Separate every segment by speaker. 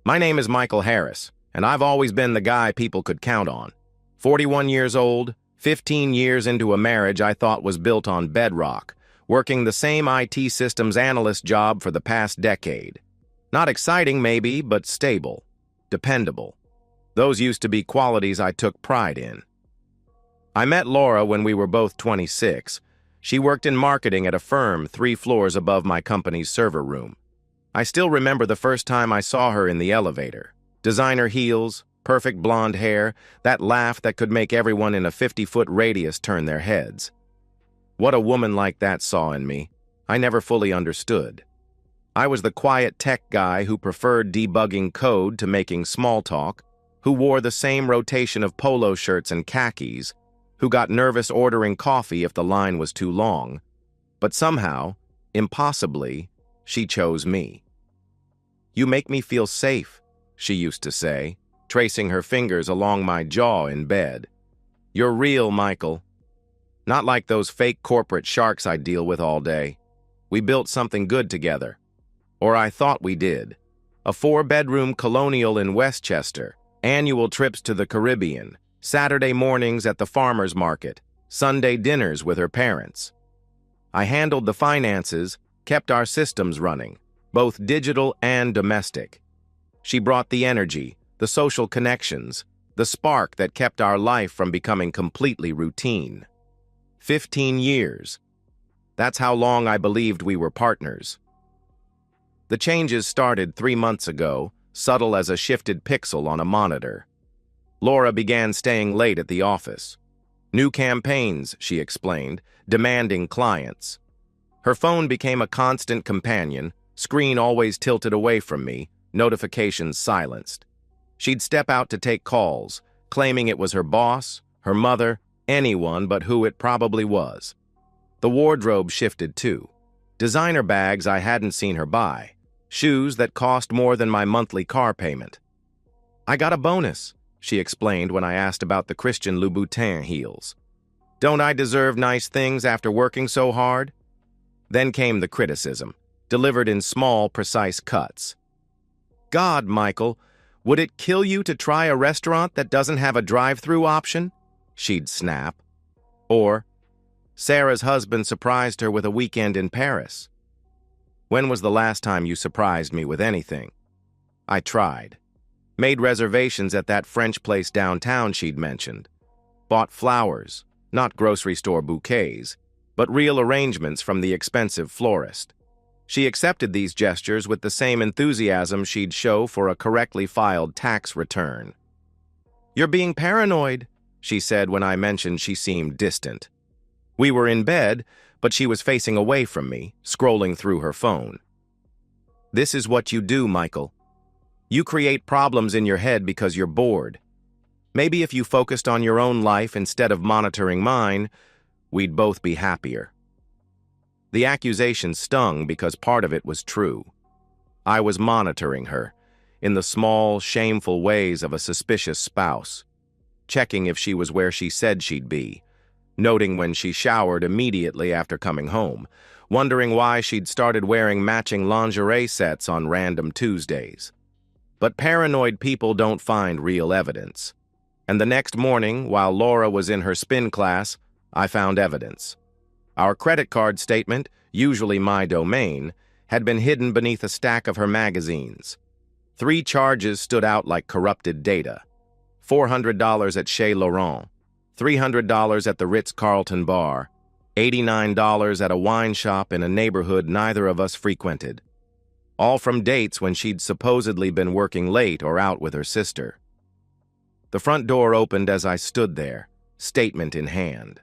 Speaker 1: My name is Michael Harris, and I've always been the guy people could count on. 41 years old, 15 years into a marriage I thought was built on bedrock, working the same IT systems analyst job for the past decade. Not exciting, maybe, but stable, dependable. Those used to be qualities I took pride in. I met Laura when we were both 26. She worked in marketing at a firm 3 floors above my company's server room. I still remember the first time I saw her in the elevator. Designer heels, perfect blonde hair, that laugh that could make everyone in a 50-foot radius turn their heads. What a woman like that saw in me, I never fully understood. I was the quiet tech guy who preferred debugging code to making small talk, who wore the same rotation of polo shirts and khakis, who got nervous ordering coffee if the line was too long. But somehow, impossibly, she chose me. "You make me feel safe," she used to say, tracing her fingers along my jaw in bed. "You're real, Michael. Not like those fake corporate sharks I deal with all day. We built something good together. Or I thought we did. A 4-bedroom colonial in Westchester, annual trips to the Caribbean, Saturday mornings at the farmer's market, Sunday dinners with her parents. I handled the finances, kept our systems running, both digital and domestic. She brought the energy, the social connections, the spark that kept our life from becoming completely routine. 15 years. That's how long I believed we were partners. The changes started 3 months ago, subtle as a shifted pixel on a monitor. Laura began staying late at the office. New campaigns, she explained, demanding clients. Her phone became a constant companion, screen always tilted away from me, notifications silenced. She'd step out to take calls, claiming it was her boss, her mother, anyone but who it probably was. The wardrobe shifted too. Designer bags I hadn't seen her buy, shoes that cost more than my monthly car payment. "I got a bonus," she explained when I asked about the Christian Louboutin heels. "Don't I deserve nice things after working so hard?" Then came the criticism, delivered in small, precise cuts. "God, Michael, would it kill you to try a restaurant that doesn't have a drive-through option?" she'd snap. Or, "Sarah's husband surprised her with a weekend in Paris." When was the last time you surprised me with anything? I tried. Made reservations at that French place downtown she'd mentioned. Bought flowers, not grocery store bouquets, but real arrangements from the expensive florist. She accepted these gestures with the same enthusiasm she'd show for a correctly filed tax return. "You're being paranoid," she said when I mentioned she seemed distant. We were in bed, but she was facing away from me, scrolling through her phone. "This is what you do, Michael. You create problems in your head because you're bored. Maybe if you focused on your own life instead of monitoring mine, we'd both be happier." The accusation stung because part of it was true. I was monitoring her, in the small, shameful ways of a suspicious spouse, checking if she was where she said she'd be, noting when she showered immediately after coming home, wondering why she'd started wearing matching lingerie sets on random Tuesdays. But paranoid people don't find real evidence. And the next morning, while Laura was in her spin class, I found evidence. Our credit card statement, usually my domain, had been hidden beneath a stack of her magazines. 3 charges stood out like corrupted data. $400 at Chez Laurent, $300 at the Ritz-Carlton bar, $89 at a wine shop in a neighborhood neither of us frequented. All from dates when she'd supposedly been working late or out with her sister. The front door opened as I stood there, statement in hand.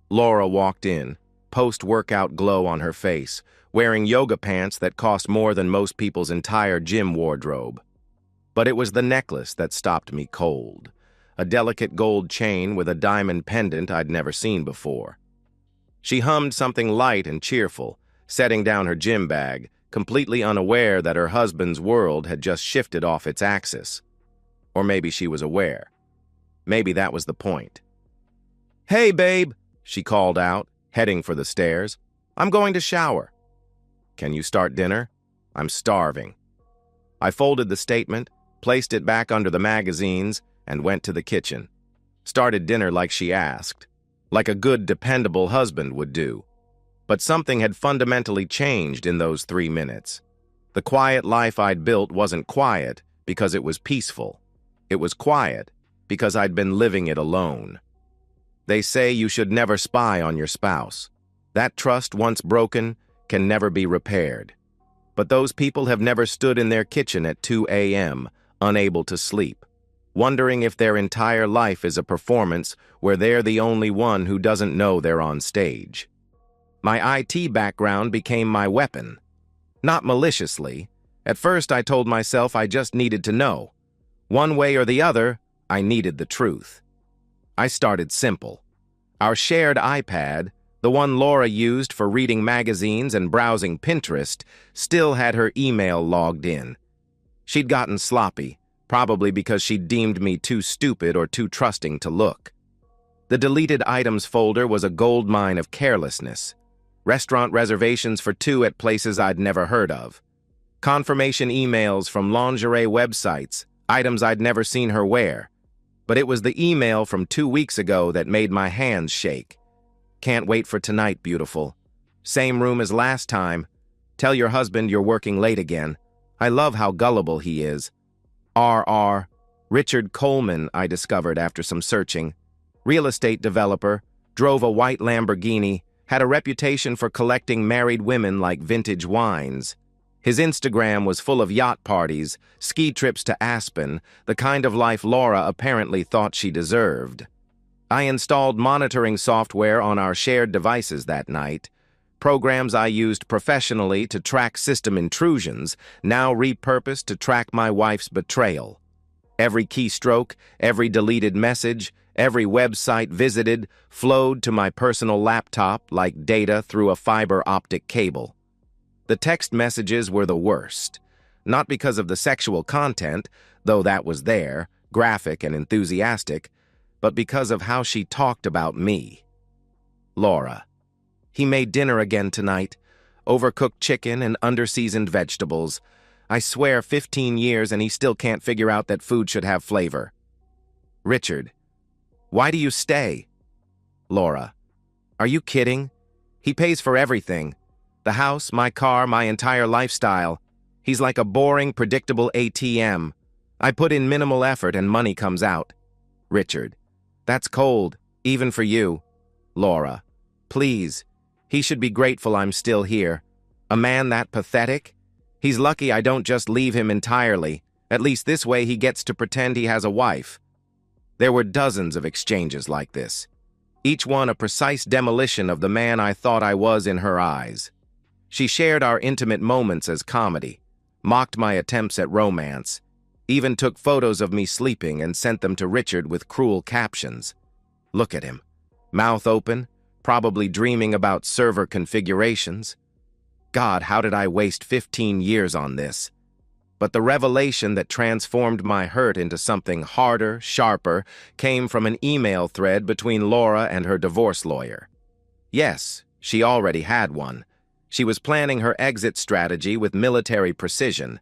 Speaker 1: Laura walked in, post-workout glow on her face, wearing yoga pants that cost more than most people's entire gym wardrobe. But it was the necklace that stopped me cold, a delicate gold chain with a diamond pendant I'd never seen before. She hummed something light and cheerful, setting down her gym bag, completely unaware that her husband's world had just shifted off its axis. Or maybe she was aware. Maybe that was the point. "Hey, babe," she called out, heading for the stairs. "I'm going to shower." "Can you start dinner? I'm starving." I folded the statement, placed it back under the magazines, and went to the kitchen. Started dinner like she asked, like a good, dependable husband would do. But something had fundamentally changed in those 3 minutes. The quiet life I'd built wasn't quiet because it was peaceful. It was quiet because I'd been living it alone. They say you should never spy on your spouse. That trust, once broken, can never be repaired. But those people have never stood in their kitchen at 2 a.m., unable to sleep, wondering if their entire life is a performance where they're the only one who doesn't know they're on stage. My IT background became my weapon. Not maliciously. At first, I told myself I just needed to know. One way or the other, I needed the truth. I started simple. Our shared iPad, the one Laura used for reading magazines and browsing Pinterest, still had her email logged in. She'd gotten sloppy, probably because she'd deemed me too stupid or too trusting to look. The deleted items folder was a goldmine of carelessness. Restaurant reservations for 2 at places I'd never heard of. Confirmation emails from lingerie websites, items I'd never seen her wear. But it was the email from 2 weeks ago that made my hands shake. Can't wait for tonight, beautiful. Same room as last time. Tell your husband you're working late again. I love how gullible he is. R.R. Richard Coleman, I discovered after some searching. Real estate developer, drove a white Lamborghini, had a reputation for collecting married women like vintage wines. His Instagram was full of yacht parties, ski trips to Aspen, the kind of life Laura apparently thought she deserved. I installed monitoring software on our shared devices that night. Programs I used professionally to track system intrusions, now repurposed to track my wife's betrayal. Every keystroke, every deleted message, every website visited flowed to my personal laptop like data through a fiber optic cable. The text messages were the worst, not because of the sexual content, though that was there, graphic and enthusiastic, but because of how she talked about me. Laura. He made dinner again tonight, overcooked chicken and underseasoned vegetables. I swear 15 years and he still can't figure out that food should have flavor. Richard. Why do you stay? Laura. Are you kidding? He pays for everything. The house, my car, my entire lifestyle. He's like a boring, predictable ATM. I put in minimal effort and money comes out. Richard. That's cold, even for you. Laura. Please. He should be grateful I'm still here. A man that pathetic? He's lucky I don't just leave him entirely. At least this way he gets to pretend he has a wife. There were dozens of exchanges like this, each one a precise demolition of the man I thought I was in her eyes. She shared our intimate moments as comedy, mocked my attempts at romance, even took photos of me sleeping and sent them to Richard with cruel captions. Look at him, mouth open, probably dreaming about server configurations. God, how did I waste 15 years on this? But the revelation that transformed my hurt into something harder, sharper, came from an email thread between Laura and her divorce lawyer. Yes, she already had one. She was planning her exit strategy with military precision.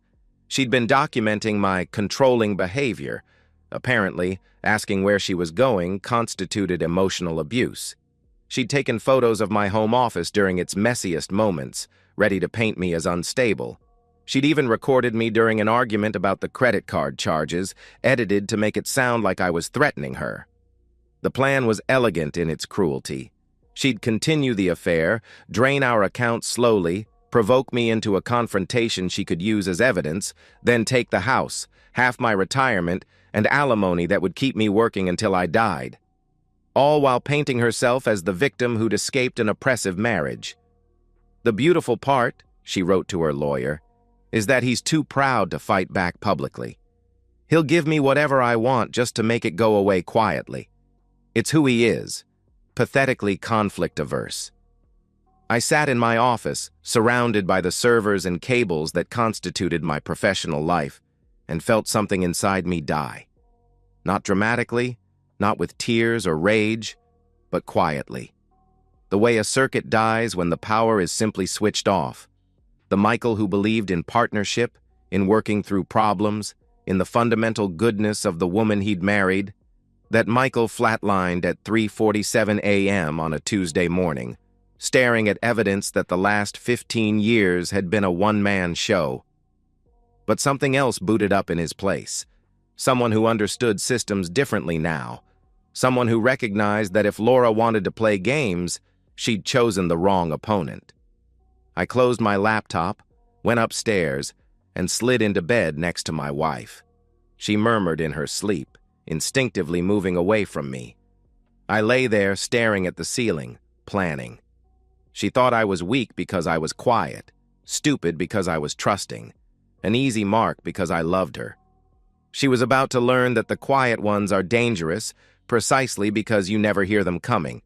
Speaker 1: She'd been documenting my controlling behavior. Apparently, asking where she was going constituted emotional abuse. She'd taken photos of my home office during its messiest moments, ready to paint me as unstable. She'd even recorded me during an argument about the credit card charges, edited to make it sound like I was threatening her. The plan was elegant in its cruelty. She'd continue the affair, drain our accounts slowly, provoke me into a confrontation she could use as evidence, then take the house, half my retirement, and alimony that would keep me working until I died. All while painting herself as the victim who'd escaped an oppressive marriage. The beautiful part, she wrote to her lawyer, is that he's too proud to fight back publicly. He'll give me whatever I want just to make it go away quietly. It's who he is, pathetically conflict-averse. I sat in my office, surrounded by the servers and cables that constituted my professional life, and felt something inside me die. Not dramatically, not with tears or rage, but quietly. The way a circuit dies when the power is simply switched off. The Michael who believed in partnership, in working through problems, in the fundamental goodness of the woman he'd married, that Michael flatlined at 3:47 a.m. on a Tuesday morning, staring at evidence that the last 15 years had been a one-man show. But something else booted up in his place. Someone who understood systems differently now. Someone who recognized that if Laura wanted to play games, she'd chosen the wrong opponent. I closed my laptop, went upstairs, and slid into bed next to my wife. She murmured in her sleep, instinctively moving away from me. I lay there staring at the ceiling, planning. She thought I was weak because I was quiet, stupid because I was trusting, an easy mark because I loved her. She was about to learn that the quiet ones are dangerous precisely because you never hear them coming.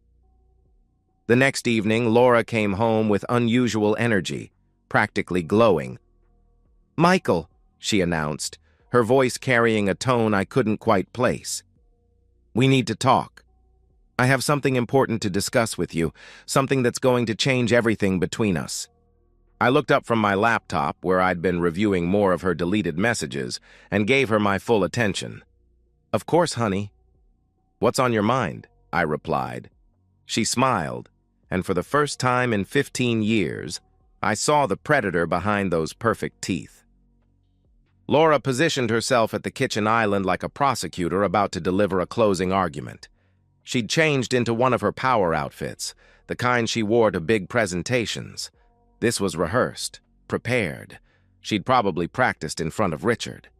Speaker 1: The next evening, Laura came home with unusual energy, practically glowing. "Michael," she announced, her voice carrying a tone I couldn't quite place. "We need to talk. I have something important to discuss with you, something that's going to change everything between us." I looked up from my laptop, where I'd been reviewing more of her deleted messages, and gave her my full attention. "Of course, honey." "What's on your mind?" I replied. She smiled, and for the first time in 15 years, I saw the predator behind those perfect teeth. Laura positioned herself at the kitchen island like a prosecutor about to deliver a closing argument. She'd changed into one of her power outfits, the kind she wore to big presentations. This was rehearsed, prepared. She'd probably practiced in front of Richard.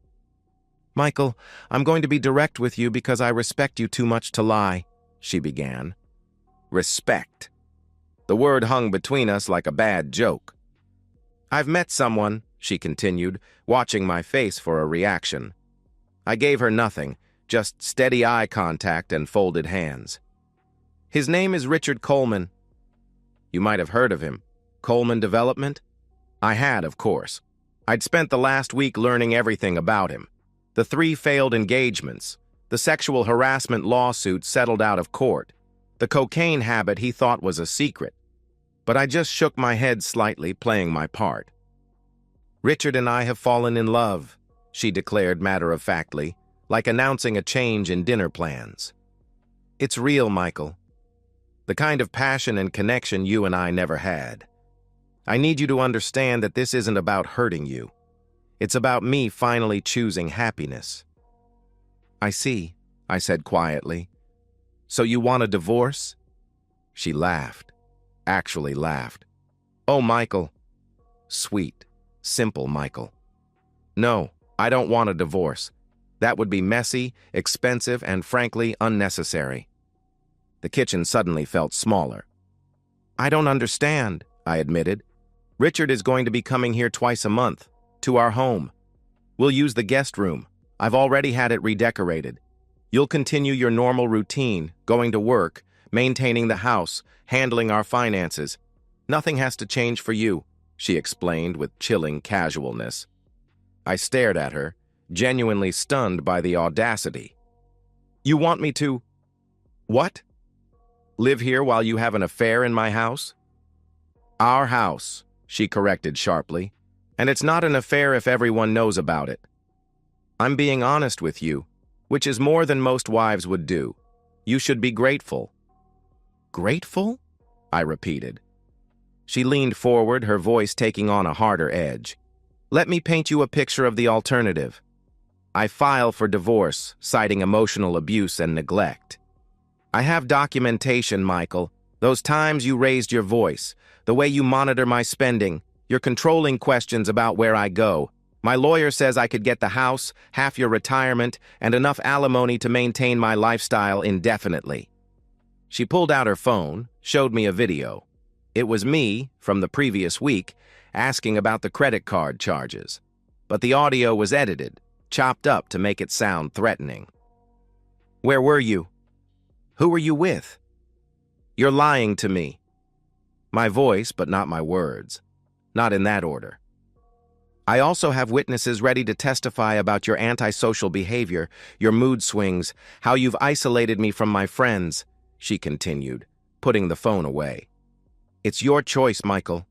Speaker 1: "Michael, I'm going to be direct with you because I respect you too much to lie," she began. Respect. The word hung between us like a bad joke. "I've met someone," she continued, watching my face for a reaction. I gave her nothing, just steady eye contact and folded hands. "His name is Richard Coleman." "You might have heard of him. Coleman Development?" I had, of course. I'd spent the last week learning everything about him. The 3 failed engagements, the sexual harassment lawsuit settled out of court, the cocaine habit he thought was a secret. But I just shook my head slightly, playing my part. "Richard and I have fallen in love," she declared matter-of-factly, like announcing a change in dinner plans. "It's real, Michael. The kind of passion and connection you and I never had. I need you to understand that this isn't about hurting you. It's about me finally choosing happiness." "I see," I said quietly. "So you want a divorce?" She laughed, actually laughed. "Oh, Michael." Sweet, simple Michael. "No, I don't want a divorce. That would be messy, expensive, and frankly unnecessary." The kitchen suddenly felt smaller. "I don't understand," I admitted. "Richard is going to be coming here twice a month, to our home. We'll use the guest room. I've already had it redecorated. You'll continue your normal routine, going to work, maintaining the house, handling our finances. Nothing has to change for you," she explained with chilling casualness. I stared at her, genuinely stunned by the audacity. "You want me to... what? Live here while you have an affair in my house?" "Our house," she corrected sharply, "and it's not an affair if everyone knows about it. I'm being honest with you, which is more than most wives would do. You should be grateful." "Grateful?" I repeated. She leaned forward, her voice taking on a harder edge. "Let me paint you a picture of the alternative. I file for divorce, citing emotional abuse and neglect. I have documentation, Michael. Those times you raised your voice, the way you monitor my spending, your controlling questions about where I go. My lawyer says I could get the house, half your retirement, and enough alimony to maintain my lifestyle indefinitely." She pulled out her phone, showed me a video. It was me, from the previous week, asking about the credit card charges. But the audio was edited, chopped up to make it sound threatening. "Where were you? Who were you with? You're lying to me." My voice, but not my words. Not in that order. "I also have witnesses ready to testify about your antisocial behavior, your mood swings, how you've isolated me from my friends," she continued, putting the phone away. "It's your choice, Michael."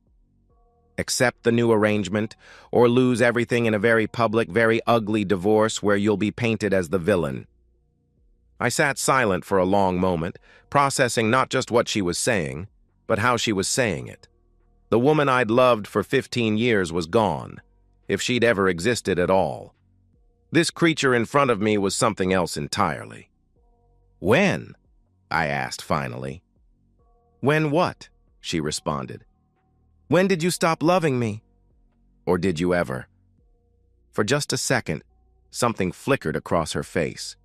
Speaker 1: Accept the new arrangement, or lose everything in a very public, very ugly divorce where you'll be painted as the villain. I sat silent for a long moment, processing not just what she was saying, but how she was saying it. The woman I'd loved for 15 years was gone, if she'd ever existed at all. This creature in front of me was something else entirely. "When?" I asked finally. "When what?" she responded. "When did you stop loving me? Or did you ever?" For just a second, something flickered across her face.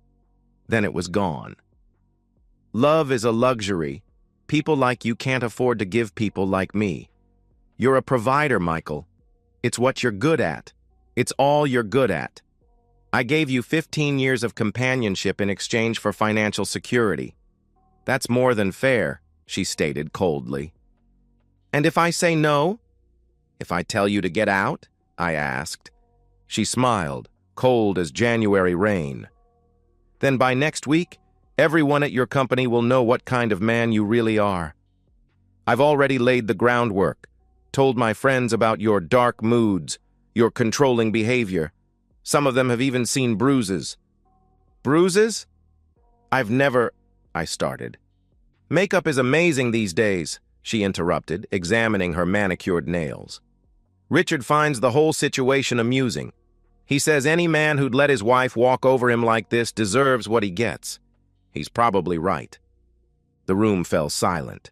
Speaker 1: Then it was gone. "Love is a luxury. People like you can't afford to give people like me. You're a provider, Michael. It's what you're good at. It's all you're good at. I gave you 15 years of companionship in exchange for financial security. That's more than fair," she stated coldly. "And if I say no? If I tell you to get out?" I asked. She smiled, cold as January rain. "Then by next week, everyone at your company will know what kind of man you really are. I've already laid the groundwork, told my friends about your dark moods, your controlling behavior. Some of them have even seen bruises." "Bruises? I've never—" I started. "Makeup is amazing these days," she interrupted, examining her manicured nails. "Richard finds the whole situation amusing. He says any man who'd let his wife walk over him like this deserves what he gets. He's probably right." The room fell silent.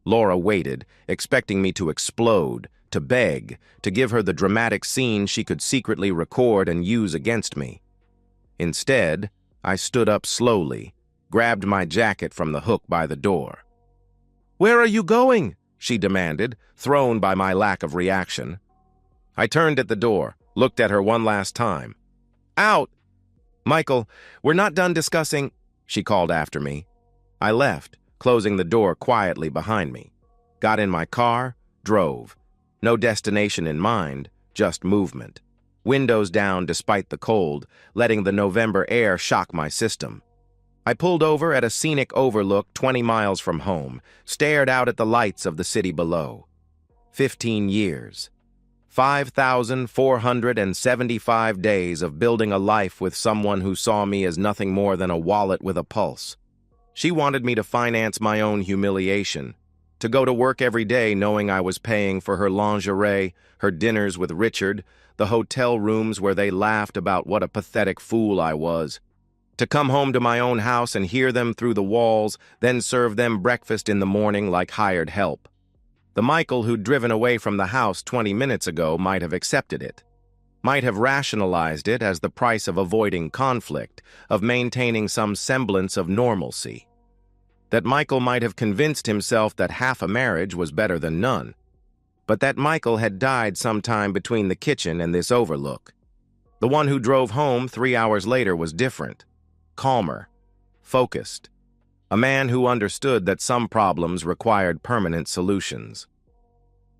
Speaker 1: Laura waited, expecting me to explode, to beg, to give her the dramatic scene she could secretly record and use against me. Instead, I stood up slowly, grabbed my jacket from the hook by the door. "Where are you going?" she demanded, thrown by my lack of reaction. I turned at the door, looked at her one last time. "Out!" "Michael, we're not done discussing," she called after me. I left, closing the door quietly behind me. Got in my car, drove. No destination in mind, just movement. Windows down despite the cold, letting the November air shock my system. I pulled over at a scenic overlook 20 miles from home, stared out at the lights of the city below. 15 years. 5,475 days of building a life with someone who saw me as nothing more than a wallet with a pulse. She wanted me to finance my own humiliation, to go to work every day knowing I was paying for her lingerie, her dinners with Richard, the hotel rooms where they laughed about what a pathetic fool I was. To come home to my own house and hear them through the walls, then serve them breakfast in the morning like hired help. The Michael who'd driven away from the house 20 minutes ago might have accepted it, might have rationalized it as the price of avoiding conflict, of maintaining some semblance of normalcy. That Michael might have convinced himself that half a marriage was better than none. But that Michael had died sometime between the kitchen and this overlook. The one who drove home 3 hours later was different, calmer, focused. A man who understood that some problems required permanent solutions.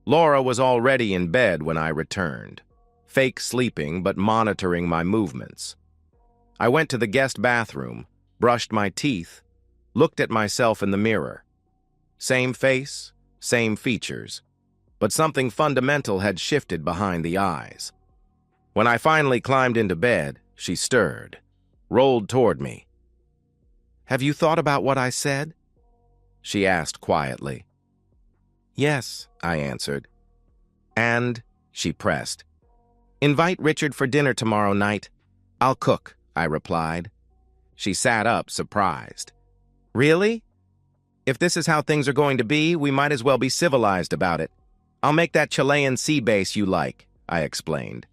Speaker 1: Laura was already in bed when I returned, fake sleeping but monitoring my movements. I went to the guest bathroom, brushed my teeth, looked at myself in the mirror. Same face, same features, but something fundamental had shifted behind the eyes. When I finally climbed into bed, she stirred, rolled toward me. "Have you thought about what I said?" she asked quietly. "Yes," I answered. "And," she pressed, "invite Richard for dinner tomorrow night. I'll cook," I replied. She sat up, surprised. "Really? If this is how things are going to be, we might as well be civilized about it. I'll make that Chilean sea base you like," I explained.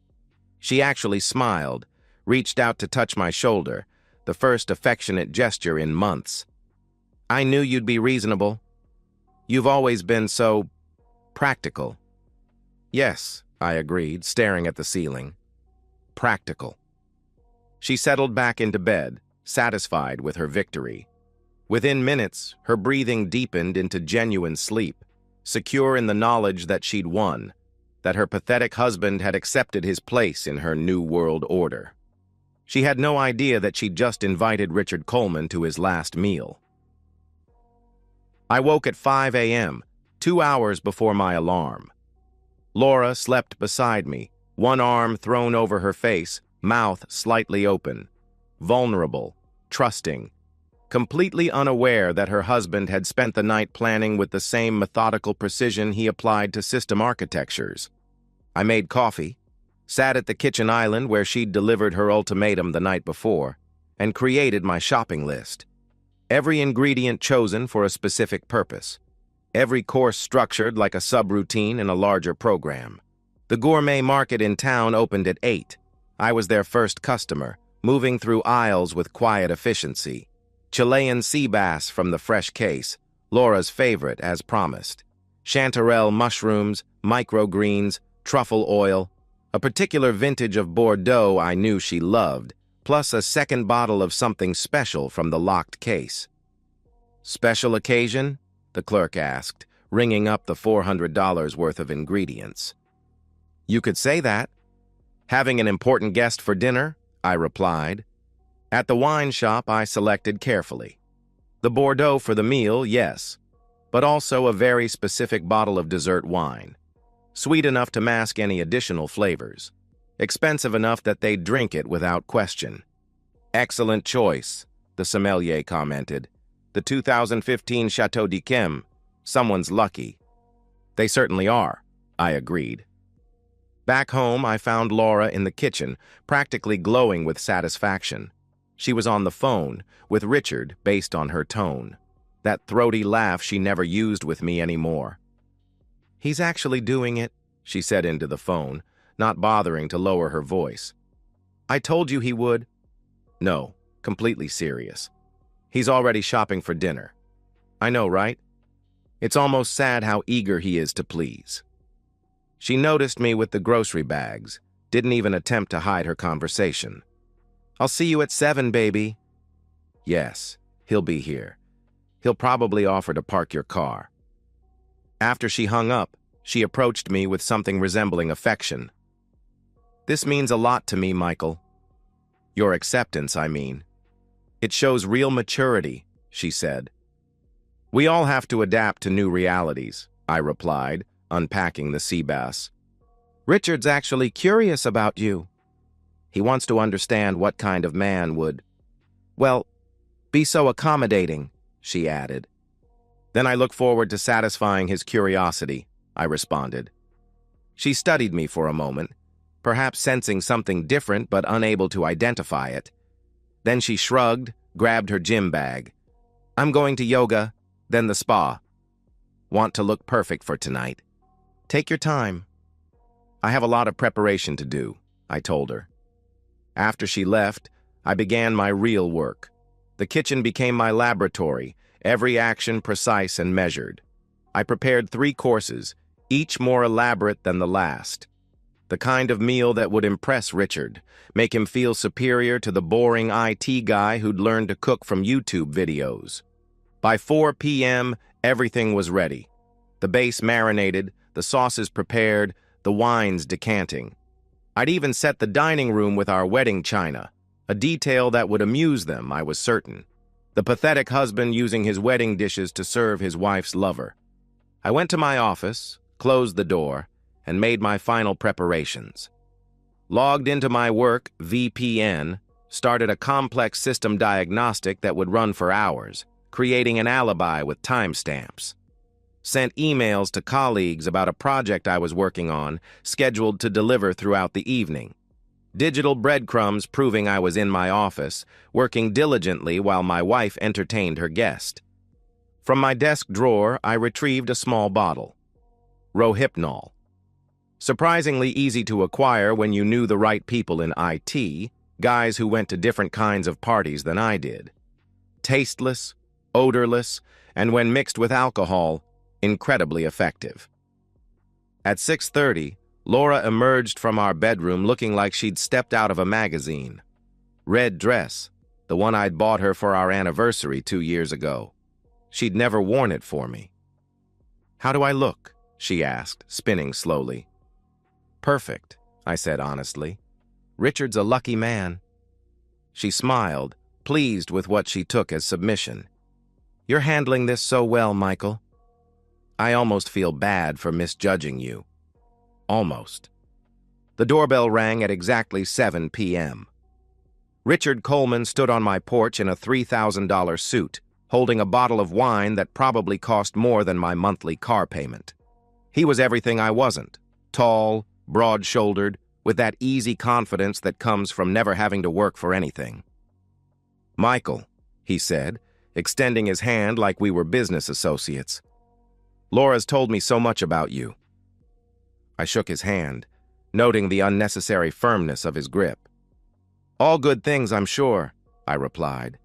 Speaker 1: She actually smiled, reached out to touch my shoulder, the first affectionate gesture in months. "I knew you'd be reasonable. You've always been so practical." "Yes," I agreed, staring at the ceiling. "Practical." She settled back into bed, satisfied with her victory. Within minutes, her breathing deepened into genuine sleep, secure in the knowledge that she'd won, that her pathetic husband had accepted his place in her new world order. She had no idea that she'd just invited Richard Coleman to his last meal. I woke at 5 a.m., 2 hours before my alarm. Laura slept beside me, one arm thrown over her face, mouth slightly open. Vulnerable, trusting, completely unaware that her husband had spent the night planning with the same methodical precision he applied to system architectures. I made coffee, sat at the kitchen island where she'd delivered her ultimatum the night before, and created my shopping list. Every ingredient chosen for a specific purpose. Every course structured like a subroutine in a larger program. The gourmet market in town opened at 8. I was their first customer, moving through aisles with quiet efficiency. Chilean sea bass from the fresh case, Laura's favorite as promised. Chanterelle mushrooms, microgreens, truffle oil, a particular vintage of Bordeaux I knew she loved, plus a second bottle of something special from the locked case. Special occasion? The clerk asked, ringing up the $400 worth of ingredients. You could say that. Having an important guest for dinner? I replied. At the wine shop, I selected carefully. The Bordeaux for the meal, yes, but also a very specific bottle of dessert wine. Sweet enough to mask any additional flavors. Expensive enough that they'd drink it without question. Excellent choice, the sommelier commented. The 2015 Chateau d'Yquem. Someone's lucky. They certainly are, I agreed. Back home, I found Laura in the kitchen, practically glowing with satisfaction. She was on the phone, with Richard, based on her tone. That throaty laugh she never used with me anymore. He's actually doing it, she said into the phone, not bothering to lower her voice. I told you he would. No, completely serious. He's already shopping for dinner. I know, right? It's almost sad how eager he is to please. She noticed me with the grocery bags, didn't even attempt to hide her conversation. I'll see you at 7, baby. Yes, he'll be here. He'll probably offer to park your car. After she hung up, she approached me with something resembling affection. This means a lot to me, Michael. Your acceptance, I mean. It shows real maturity, she said. We all have to adapt to new realities, I replied, unpacking the sea bass. Richard's actually curious about you. He wants to understand what kind of man would, well, be so accommodating, she added. Then I look forward to satisfying his curiosity, I responded. She studied me for a moment, perhaps sensing something different but unable to identify it. Then she shrugged, grabbed her gym bag. I'm going to yoga, then the spa. Want to look perfect for tonight. Take your time. I have a lot of preparation to do, I told her. After she left, I began my real work. The kitchen became my laboratory, every action precise and measured. I prepared 3 courses, each more elaborate than the last. The kind of meal that would impress Richard, make him feel superior to the boring IT guy who'd learned to cook from YouTube videos. By 4 p.m., everything was ready. The base marinated, the sauces prepared, the wines decanting. I'd even set the dining room with our wedding china, a detail that would amuse them, I was certain. The pathetic husband using his wedding dishes to serve his wife's lover. I went to my office, closed the door, and made my final preparations. Logged into my work VPN, started a complex system diagnostic that would run for hours, creating an alibi with timestamps. Sent emails to colleagues about a project I was working on, scheduled to deliver throughout the evening. Digital breadcrumbs proving I was in my office, working diligently while my wife entertained her guest. From my desk drawer, I retrieved a small bottle. Rohypnol. Surprisingly easy to acquire when you knew the right people in IT, guys who went to different kinds of parties than I did. Tasteless, odorless, and when mixed with alcohol, incredibly effective. At 6:30, Laura emerged from our bedroom looking like she'd stepped out of a magazine. Red dress, the one I'd bought her for our anniversary 2 years ago. She'd never worn it for me. How do I look? She asked, spinning slowly. Perfect, I said honestly. Richard's a lucky man. She smiled, pleased with what she took as submission. You're handling this so well, Michael. I almost feel bad for misjudging you. Almost. The doorbell rang at exactly 7 p.m. Richard Coleman stood on my porch in a $3,000 suit, holding a bottle of wine that probably cost more than my monthly car payment. He was everything I wasn't. Tall, broad-shouldered, with that easy confidence that comes from never having to work for anything. "Michael," he said, extending his hand like we were business associates. "Laura's told me so much about you." I shook his hand, noting the unnecessary firmness of his grip. "All good things, I'm sure," I replied.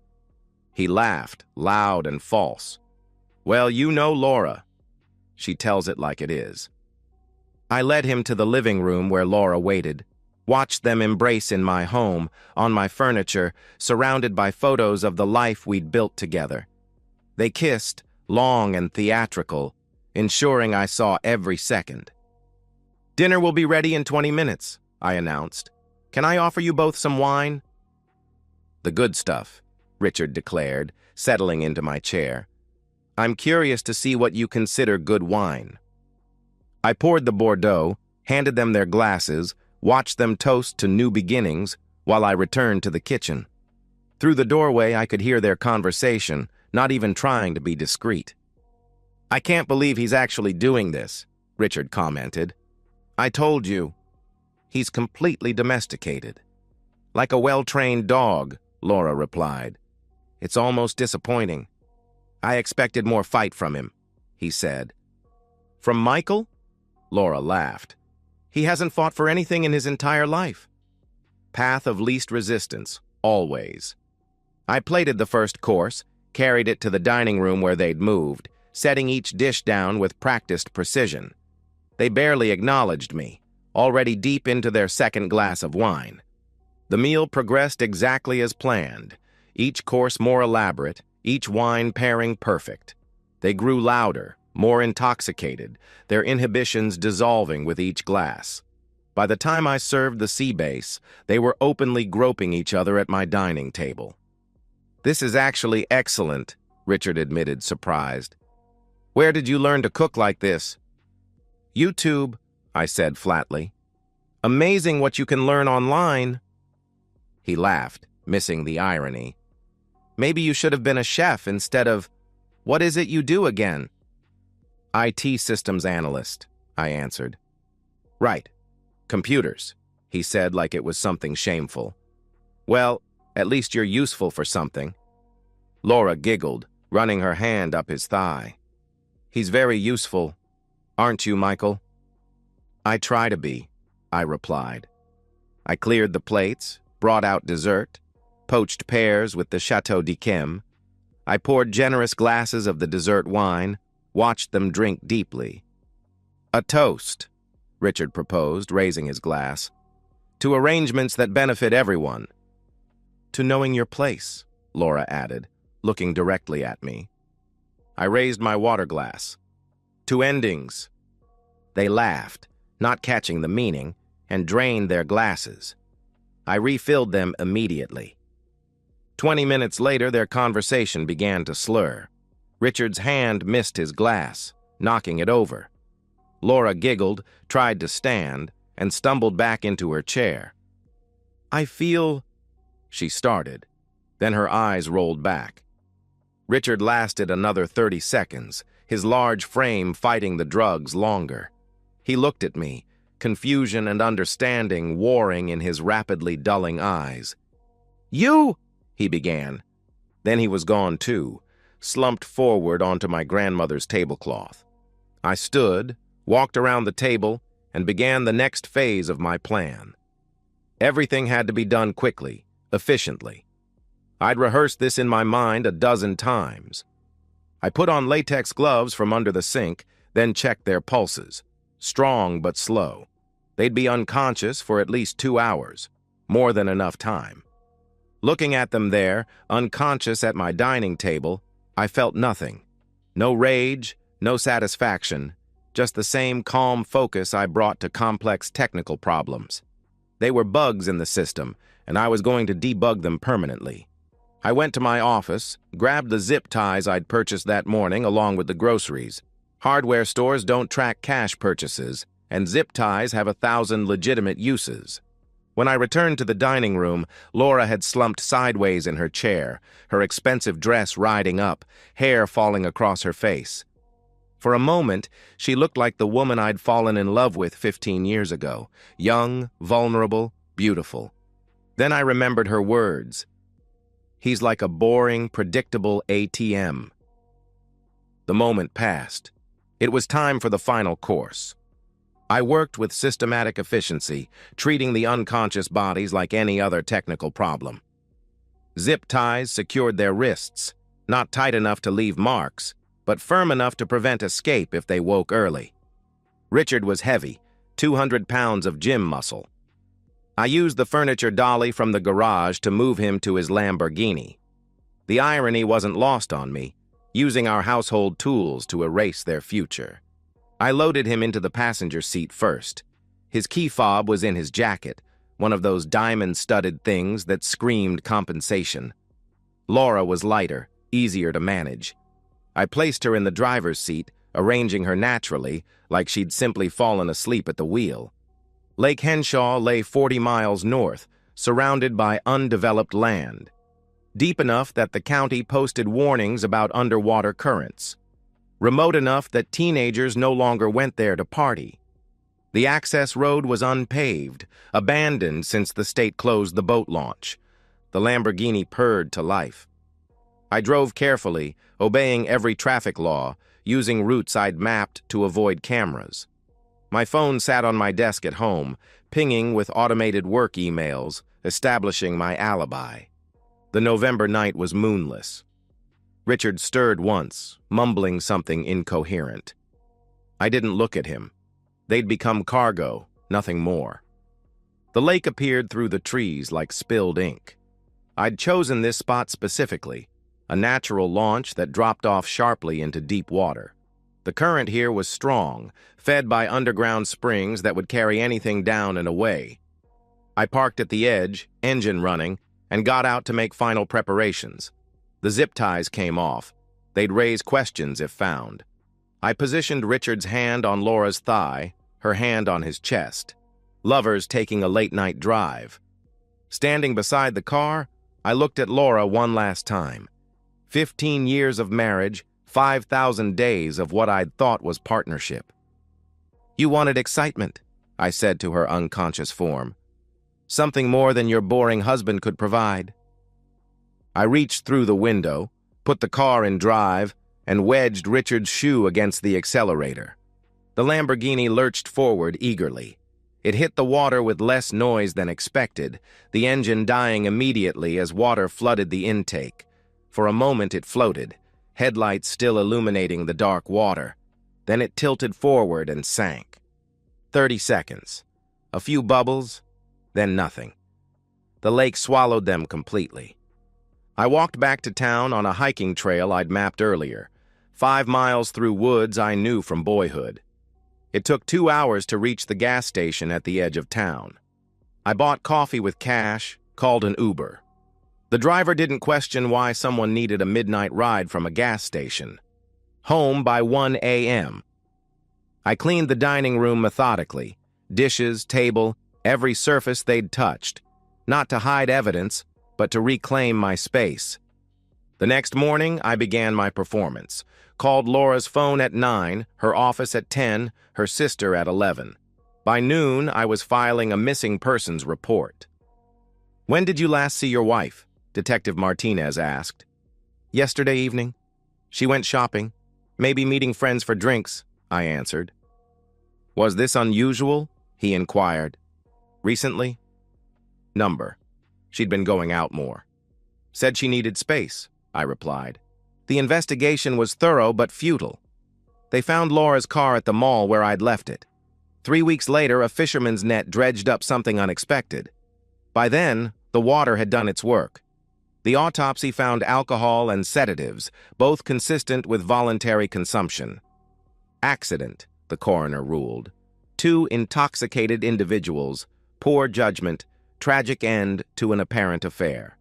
Speaker 1: He laughed, loud and false. "Well, you know Laura. She tells it like it is." I led him to the living room where Laura waited, watched them embrace in my home, on my furniture, surrounded by photos of the life we'd built together. They kissed, long and theatrical, ensuring I saw every second. "Dinner will be ready in 20 minutes, I announced. "Can I offer you both some wine?" "The good stuff," Richard declared, settling into my chair. "I'm curious to see what you consider good wine." I poured the Bordeaux, handed them their glasses, watched them toast to new beginnings while I returned to the kitchen. Through the doorway, I could hear their conversation, not even trying to be discreet. "I can't believe he's actually doing this," Richard commented. "I told you. He's completely domesticated." "Like a well-trained dog," Laura replied. "It's almost disappointing. I expected more fight from him," he said. "From Michael?" Laura laughed. "He hasn't fought for anything in his entire life." Path of least resistance, always. I plated the first course, carried it to the dining room where they'd moved, setting each dish down with practiced precision. They barely acknowledged me, already deep into their second glass of wine. The meal progressed exactly as planned, each course more elaborate, each wine pairing perfect. They grew louder, more intoxicated, their inhibitions dissolving with each glass. By the time I served the sea base, they were openly groping each other at my dining table. "This is actually excellent," Richard admitted, surprised. "Where did you learn to cook like this?" "YouTube," I said flatly. "Amazing what you can learn online." He laughed, missing the irony. "Maybe you should have been a chef instead of... What is it you do again?" "IT systems analyst," I answered. "Right. Computers," he said like it was something shameful. "Well, at least you're useful for something." Laura giggled, running her hand up his thigh. "He's very useful. Aren't you, Michael?" "I try to be," I replied. I cleared the plates, brought out dessert, poached pears with the Chateau d'Yquem. I poured generous glasses of the dessert wine, watched them drink deeply. "A toast," Richard proposed, raising his glass. "To arrangements that benefit everyone." "To knowing your place," Laura added, looking directly at me. I raised my water glass. "To endings." They laughed, not catching the meaning, and drained their glasses. I refilled them immediately. 20 minutes later, their conversation began to slur. Richard's hand missed his glass, knocking it over. Laura giggled, tried to stand, and stumbled back into her chair. "I feel..." she started. Then her eyes rolled back. Richard lasted another 30 seconds, his large frame fighting the drugs longer. He looked at me, confusion and understanding warring in his rapidly dulling eyes. "You..." he began. Then he was gone too, slumped forward onto my grandmother's tablecloth. I stood, walked around the table, and began the next phase of my plan. Everything had to be done quickly, efficiently. I'd rehearsed this in my mind a dozen times. I put on latex gloves from under the sink, then checked their pulses. Strong but slow. They'd be unconscious for at least 2 hours, more than enough time. Looking at them there, unconscious at my dining table, I felt nothing. No rage, no satisfaction, just the same calm focus I brought to complex technical problems. They were bugs in the system, and I was going to debug them permanently. I went to my office, grabbed the zip ties I'd purchased that morning along with the groceries. Hardware stores don't track cash purchases, and zip ties have 1,000 legitimate uses. When I returned to the dining room, Laura had slumped sideways in her chair, her expensive dress riding up, hair falling across her face. For a moment, she looked like the woman I'd fallen in love with 15 years ago, young, vulnerable, beautiful. Then I remembered her words. He's like a boring, predictable ATM. The moment passed. It was time for the final course. I worked with systematic efficiency, treating the unconscious bodies like any other technical problem. Zip ties secured their wrists, not tight enough to leave marks, but firm enough to prevent escape if they woke early. Richard was heavy, 200 pounds of gym muscle. I used the furniture dolly from the garage to move him to his Lamborghini. The irony wasn't lost on me, using our household tools to erase their future. I loaded him into the passenger seat first. His key fob was in his jacket, one of those diamond-studded things that screamed compensation. Laura was lighter, easier to manage. I placed her in the driver's seat, arranging her naturally, like she'd simply fallen asleep at the wheel. Lake Henshaw lay 40 miles north, surrounded by undeveloped land, deep enough that the county posted warnings about underwater currents, remote enough that teenagers no longer went there to party. The access road was unpaved, abandoned since the state closed the boat launch. The Lamborghini purred to life. I drove carefully, obeying every traffic law, using routes I'd mapped to avoid cameras. My phone sat on my desk at home, pinging with automated work emails, establishing my alibi. The November night was moonless. Richard stirred once, mumbling something incoherent. I didn't look at him. They'd become cargo, nothing more. The lake appeared through the trees like spilled ink. I'd chosen this spot specifically, a natural launch that dropped off sharply into deep water. The current here was strong, fed by underground springs that would carry anything down and away. I parked at the edge, engine running, and got out to make final preparations. The zip ties came off. They'd raise questions if found. I positioned Richard's hand on Laura's thigh, her hand on his chest. Lovers taking a late-night drive. Standing beside the car, I looked at Laura one last time. 15 years of marriage, 5,000 days of what I'd thought was partnership. You wanted excitement, I said to her unconscious form. Something more than your boring husband could provide. I reached through the window, put the car in drive, and wedged Richard's shoe against the accelerator. The Lamborghini lurched forward eagerly. It hit the water with less noise than expected, the engine dying immediately as water flooded the intake. For a moment it floated, headlights still illuminating the dark water. Then it tilted forward and sank. 30 seconds. A few bubbles, then nothing. The lake swallowed them completely. I walked back to town on a hiking trail I'd mapped earlier, 5 miles through woods I knew from boyhood. It took 2 hours to reach the gas station at the edge of town. I bought coffee with cash, called an Uber. The driver didn't question why someone needed a midnight ride from a gas station. Home by 1 a.m. I cleaned the dining room methodically, dishes, table, every surface they'd touched, not to hide evidence, but to reclaim my space. The next morning, I began my performance. Called Laura's phone at 9, her office at 10, her sister at 11. By noon, I was filing a missing persons report. When did you last see your wife? Detective Martinez asked. Yesterday evening. She went shopping, maybe meeting friends for drinks, I answered. Was this unusual? He inquired. Recently? Number. She'd been going out more. Said she needed space, I replied. The investigation was thorough but futile. They found Laura's car at the mall where I'd left it. 3 weeks later, a fisherman's net dredged up something unexpected. By then, the water had done its work. The autopsy found alcohol and sedatives, both consistent with voluntary consumption. Accident, the coroner ruled. 2 intoxicated individuals, poor judgment, tragic end to an apparent affair.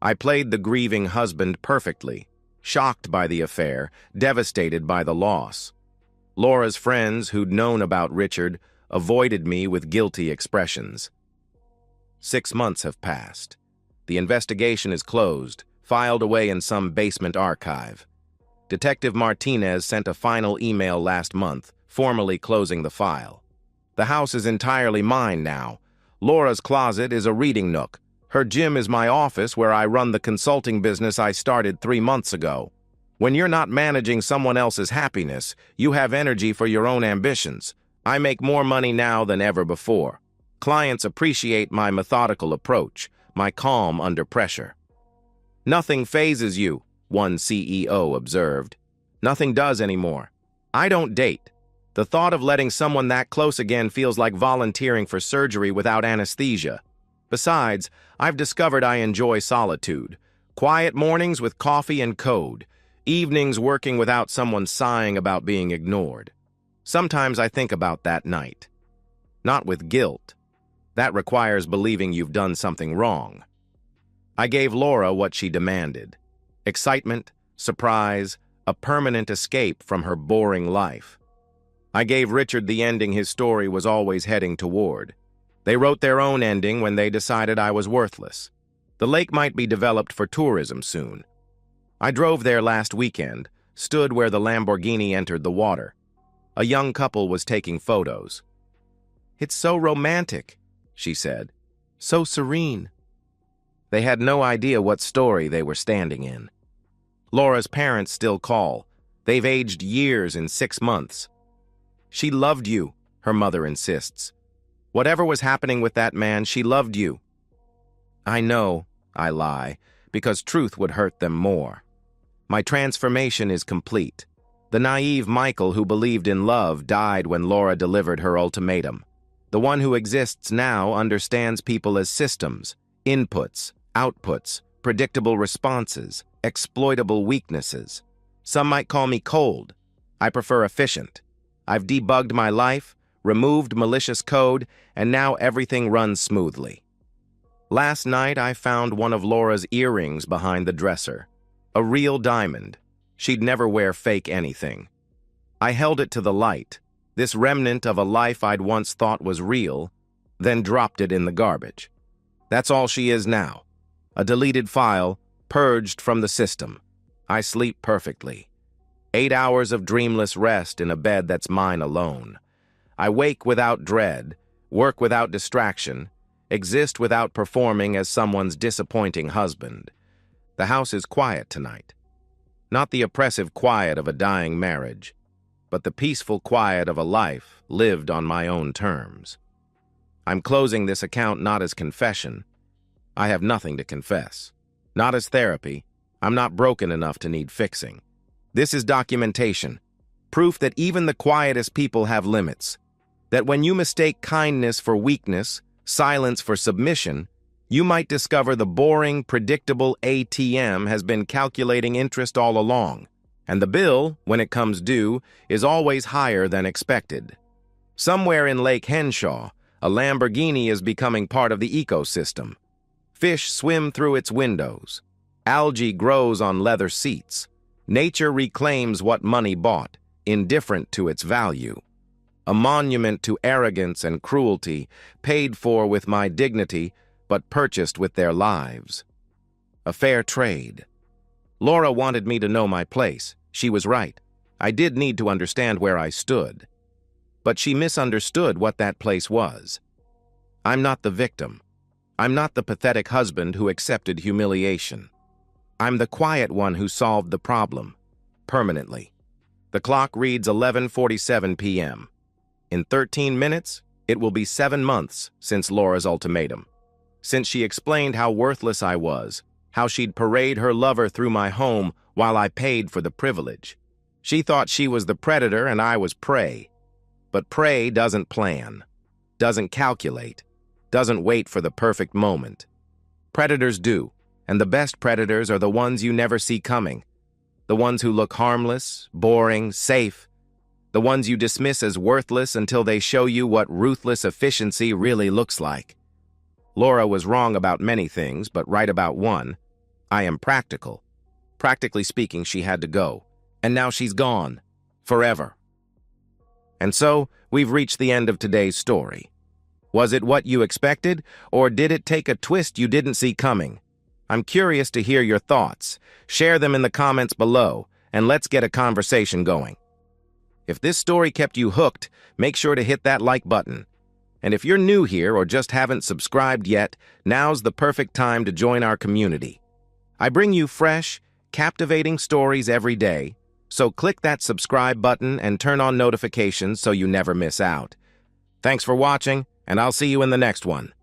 Speaker 1: I played the grieving husband perfectly, shocked by the affair, devastated by the loss. Laura's friends who'd known about Richard avoided me with guilty expressions. 6 months have passed. The investigation is closed, filed away in some basement archive. Detective Martinez sent a final email last month, formally closing the file. The house is entirely mine now. Laura's closet is a reading nook. Her gym is my office where I run the consulting business I started 3 months ago. When you're not managing someone else's happiness, you have energy for your own ambitions. I make more money now than ever before. Clients appreciate my methodical approach, my calm under pressure. Nothing phases you, one CEO observed. Nothing does anymore. I don't date. The thought of letting someone that close again feels like volunteering for surgery without anesthesia. Besides, I've discovered I enjoy solitude. Quiet mornings with coffee and code. Evenings working without someone sighing about being ignored. Sometimes I think about that night. Not with guilt. That requires believing you've done something wrong. I gave Laura what she demanded. Excitement, surprise, a permanent escape from her boring life. I gave Richard the ending his story was always heading toward. They wrote their own ending when they decided I was worthless. The lake might be developed for tourism soon. I drove there last weekend, stood where the Lamborghini entered the water. A young couple was taking photos. "It's so romantic," she said. "So serene." They had no idea what story they were standing in. Laura's parents still call. They've aged years in 6 months. "She loved you," her mother insists. "Whatever was happening with that man, she loved you." I know, I lie, because truth would hurt them more. My transformation is complete. The naive Michael who believed in love died when Laura delivered her ultimatum. The one who exists now understands people as systems, inputs, outputs, predictable responses, exploitable weaknesses. Some might call me cold. I prefer efficient. I've debugged my life, removed malicious code, and now everything runs smoothly. Last night, I found one of Laura's earrings behind the dresser. A real diamond. She'd never wear fake anything. I held it to the light, this remnant of a life I'd once thought was real, then dropped it in the garbage. That's all she is now. A deleted file, purged from the system. I sleep perfectly. 8 hours of dreamless rest in a bed that's mine alone. I wake without dread, work without distraction, exist without performing as someone's disappointing husband. The house is quiet tonight. Not the oppressive quiet of a dying marriage, but the peaceful quiet of a life lived on my own terms. I'm closing this account not as confession. I have nothing to confess. Not as therapy. I'm not broken enough to need fixing. This is documentation. Proof that even the quietest people have limits. That when you mistake kindness for weakness, silence for submission, you might discover the boring, predictable ATM has been calculating interest all along, and the bill, when it comes due, is always higher than expected. Somewhere in Lake Henshaw, a Lamborghini is becoming part of the ecosystem. Fish swim through its windows. Algae grows on leather seats. Nature reclaims what money bought, indifferent to its value. A monument to arrogance and cruelty, paid for with my dignity, but purchased with their lives. A fair trade. Laura wanted me to know my place. She was right. I did need to understand where I stood. But she misunderstood what that place was. I'm not the victim. I'm not the pathetic husband who accepted humiliation. I'm the quiet one who solved the problem, permanently. The clock reads 11:47 p.m. In 13 minutes, it will be 7 months since Laura's ultimatum. Since she explained how worthless I was, how she'd parade her lover through my home while I paid for the privilege. She thought she was the predator and I was prey. But prey doesn't plan, doesn't calculate, doesn't wait for the perfect moment. Predators do, and the best predators are the ones you never see coming. The ones who look harmless, boring, safe. The ones you dismiss as worthless until they show you what ruthless efficiency really looks like. Laura was wrong about many things, but right about one. I am practical. Practically speaking, she had to go. And now she's gone. Forever. And so, we've reached the end of today's story. Was it what you expected, or did it take a twist you didn't see coming? I'm curious to hear your thoughts. Share them in the comments below, and let's get a conversation going. If this story kept you hooked, make sure to hit that like button. And if you're new here or just haven't subscribed yet, now's the perfect time to join our community. I bring you fresh, captivating stories every day, so click that subscribe button and turn on notifications so you never miss out. Thanks for watching, and I'll see you in the next one.